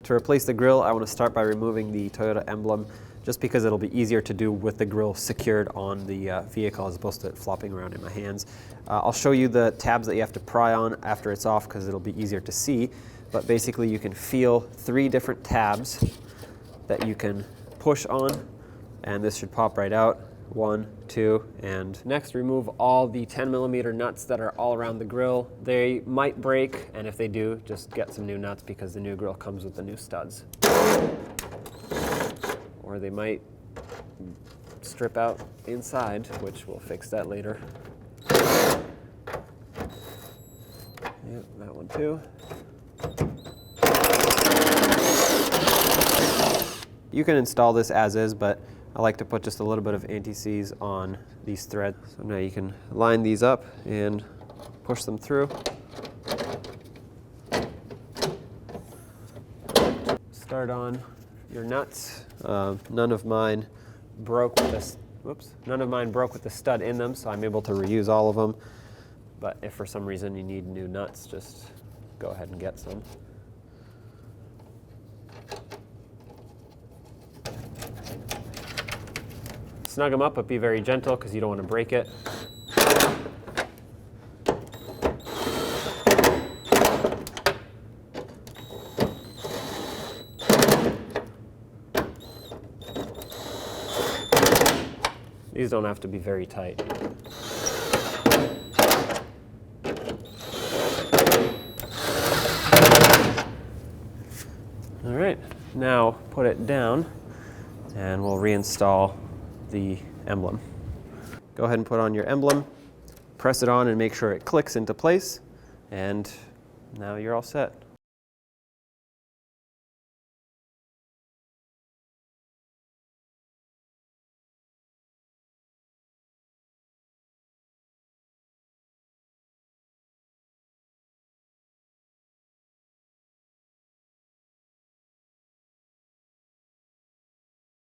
To replace the grille, I want to start by removing the Toyota emblem, just because it'll be easier to do with the grille secured on the vehicle as opposed to it flopping around in my hands. I'll show you the tabs that you have to pry on after it's off because it'll be easier to see, but basically you can feel 3 different tabs that you can push on, and this should pop right out. 1, 2, and next remove all the 10mm nuts that are all around the grille. They might break, and if they do, just get some new nuts because the new grille comes with the new studs. Or they might strip out inside, which we'll fix that later. Yep, that one too. You can install this as is, but I like to put just a little bit of anti-seize on these threads. So now you can line these up and push them through. Start on your nuts. None of mine broke with this. None of mine broke with the stud in them, so I'm able to reuse all of them. But if for some reason you need new nuts, just go ahead and get some. Snug them up, but be very gentle because you don't want to break it. These don't have to be very tight. All right, now put it down and we'll reinstall the emblem. Go ahead and put on your emblem, press it on and make sure it clicks into place, and now you're all set.